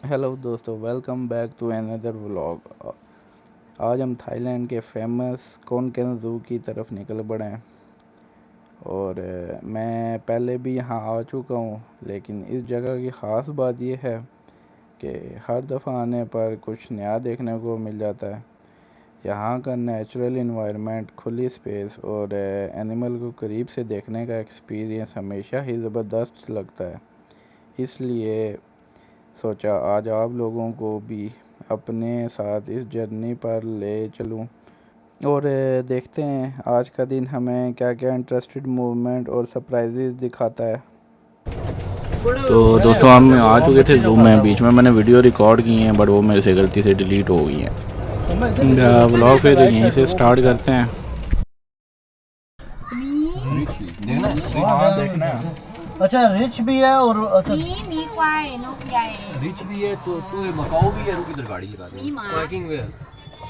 Hello दोस्तों, welcome back to another vlog. आज हम थाईलैंड के फेमस कोनकेन ज़ू की तरफ निकल पड़े हैं। और मैं पहले भी यहाँ आ चुका हूँ, लेकिन इस जगह की ख़ास बात यह है कि हर दफ़ा आने पर कुछ नया देखने को मिल जाता है। यहाँ का नेचुरल इन्वायरमेंट, खुली स्पेस और एनिमल को करीब से देखने का एक्सपीरियंस हमेशा ही ज़बरदस्त लगता है। इसलिए सोचा आज आप लोगों को भी अपने साथ इस जर्नी पर ले चलूं और देखते हैं आज का दिन हमें क्या क्या इंटरेस्टेड मूवमेंट और सरप्राइजेस दिखाता है। तो दोस्तों, हम आ चुके थे ज़ू में। बीच में मैंने वीडियो रिकॉर्ड की हैं, बट वो मेरे से गलती से डिलीट हो गई हैं। व्लॉग फिर यहीं से स्टार्ट करते हैं। देखना है। अच्छा, रिच भी है और अच्छा मी क्वाई नो जाए रिच भी है तो मकाऊ भी है। रुक इधर गाड़ी लगा दे। मी मा पार्किंग में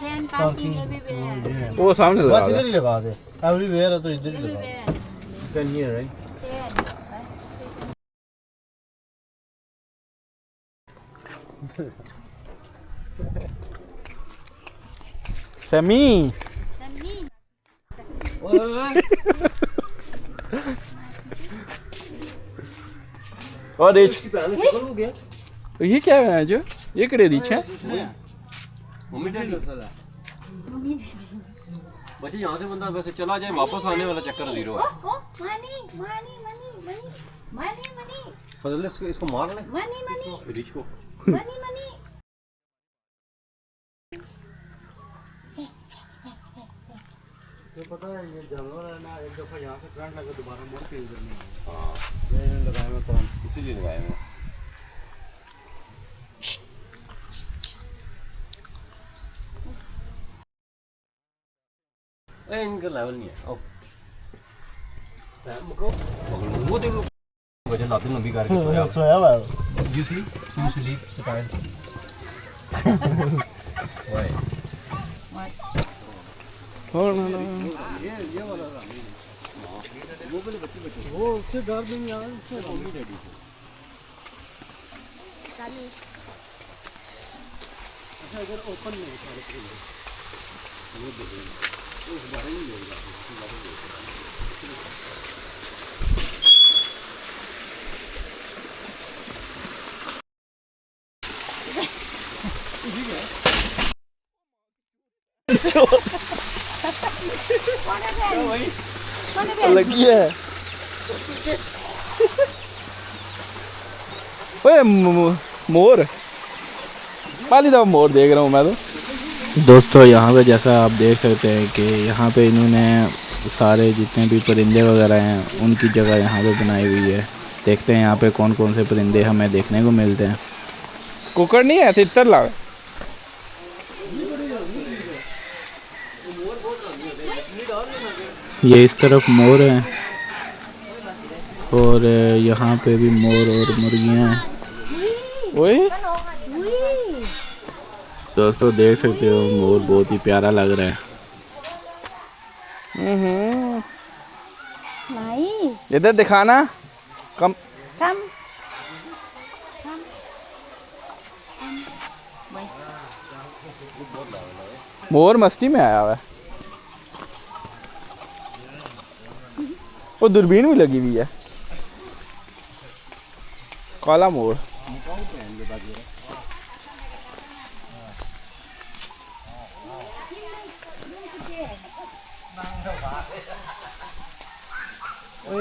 कैन पार्किंग एवरीवेयर वो सामने लगा बस दो। इधर ही लगा दे। एवरीवेयर है तो इधर ही लगा दे। Everywhere can hear right. समी समी और रिच, इसकी पहले शक्ल हो गया। ये क्या है जो ये करे रिच है? मम्मी डैडी बच्चे यहाँ से बंदा वैसे चला जाए, वापस आने वाला चक्कर जीरो है। Oh money money money money money money Fazal इसको मार ले मनी मनी रिच को। मनी मनी ये पता है, ये जानवर है ना, एक दफा यहाँ से करंट लगा दोबारा मुड़ के इधर नहीं आया। हाँ मैंने लगाया हुआ करंट इसीलिए लगाए हैं। इनका लेवल नहीं है। वो देखो वजन लाते लंबी करके सोया। सोया हुआ है। You sleep style. वाई ये वाला वो पहले बच्चे वो उससे डर भी नहीं आया उससे। मम्मी डैडी अच्छा, इधर ओपन नहीं है। लगी है। ओए मोर, पहली दफा मोर देख रहा हूँ मैं तो। दोस्तों, यहाँ पे जैसा आप देख सकते हैं कि यहाँ पे इन्होंने सारे जितने भी परिंदे वगैरह हैं उनकी जगह यहाँ पे बनाई हुई है। देखते हैं यहाँ पे कौन कौन से परिंदे हमें देखने को मिलते हैं। कुकर नहीं है, तितर लाग। ये इस तरफ मोर है और यहाँ पे भी मोर और मुर्गियाँ हैं। ओए दोस्तों, देख सकते हो मोर बहुत ही प्यारा लग रहा है। नाइस इधर दिखाना। कम कम मोर मस्ती में आया हुआ है। वो दूरबीन भी लगी हुई है। काला मोर।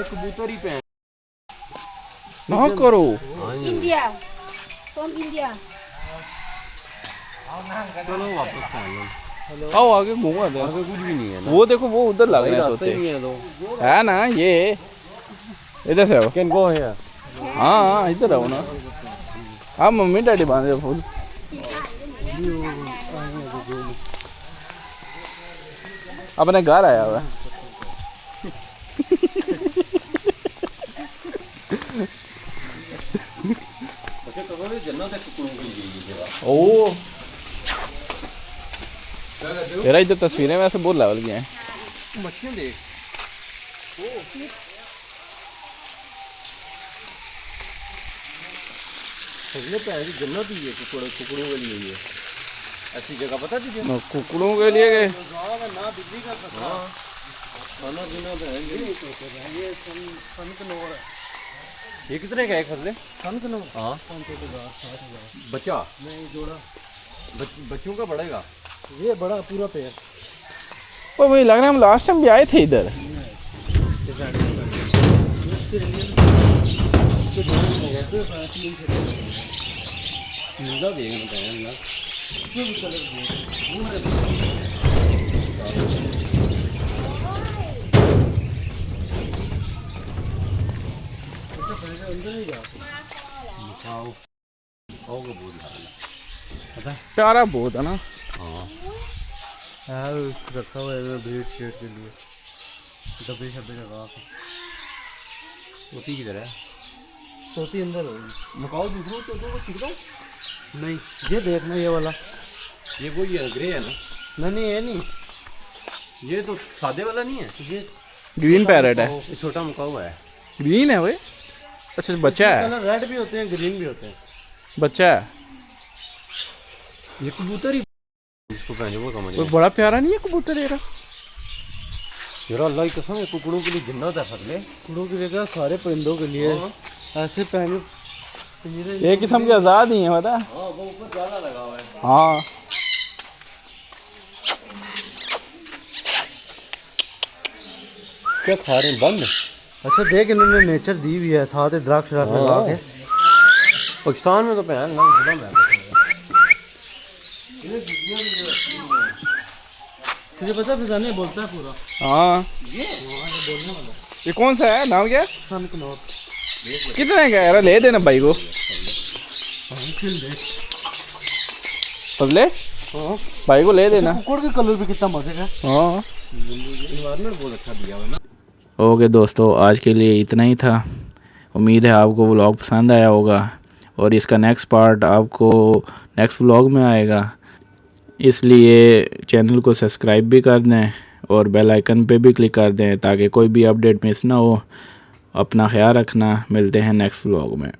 कबूतर ही पहन। ना करो। इंडिया फ्रॉम इंडिया चलो वापस पहन लो। आओ आगे घूमा दे। आगे कुछ भी नहीं है ना। वो देखो, वो उधर लग रहे हैं रास्ते तोते। नहीं है तो है ना, ये इधर से आओ। Can go here. हाँ हाँ, इधर आओ ना। हाँ, मम्मी डैडी बांधे फूल। अपने घर आया हुआ है। ओ तेरा इधर तस्वीरें वैसे बहुत लेवल की हैं। मछलियाँ देख। फजले पे है जन्नत ही है कुकड़ों के लिए ये ऐसी जगह पता तुझे कुकड़ों के लिए गए। ना बिजली का पता। हाँ खाना पीना तो है ये कनौर है। ये कितने का है फजले कनौर हाँ 550 बच्चा नहीं जोड़ा। बच्चों का बढ़ेगा ये बड़ा पूरा पेड़। और मुझे लग रहा है हम लास्ट टाइम भी आए थे इधर। मिलता देगा प्यारा बहुत है ना। हाँ रखा हुआ है ब्रीड शेड के लिए डब्बे शब्बे लगा के। होती किधर है सोती अंदर होगी। मकाओ दूसरों चौथों को छिड़का नहीं ये देखना ये वाला। ये वही है ग्रे है ना नहीं ये नहीं। ये तो सादे वाला नहीं है ये ग्रीन पैरेट है। ये छोटा मकाऊ है ग्रीन है भाई। अच्छा बच्चा है। कलर रेड भी होते हैं ग्रीन भी होते हैं। बच्चा है। ये कबूतर ही इसको पहने वो समझ वो बड़ा प्यारा नहीं है कबूतर ये। यार अल्लाह की कसम ये कुकड़ों के लिए जन्नत है फजले कुकड़ों की जगह सारे परिंदों के लिए ऐसे पहने एक किस्म के आज़ाद ही है पता। हाँ वो ऊपर जाला लगा हुआ है हाँ क्या खा रहे हैं बंद अच्छा देख इन्होंने नेचर दी हुई है साथ दरख्त लगा के। पाकिस्तान में तो पहन ना खुदा मैं तुझे पता फिजाने बोलता है पूरा। हाँ ये कौन सा है नाम क्या है? कनौर। कितने का है? ले देना भाई को फजले भाई को ले देना। कुकड़ के कलर भी कितना मजे का। हाँ इन्वायरमेंट बहुत अच्छा दिया हुआ है ना। ओके दोस्तों आज के लिए इतना ही था। उम्मीद है आपको व्लॉग पसंद आया होगा और इसका नेक्स्ट पार्ट आपको नेक्स्ट व्लॉग में आएगा, इसलिए चैनल को सब्सक्राइब भी कर दें और बेल आइकन पे भी क्लिक कर दें ताकि कोई भी अपडेट मिस ना हो। अपना ख्याल रखना, मिलते हैं नेक्स्ट व्लॉग में।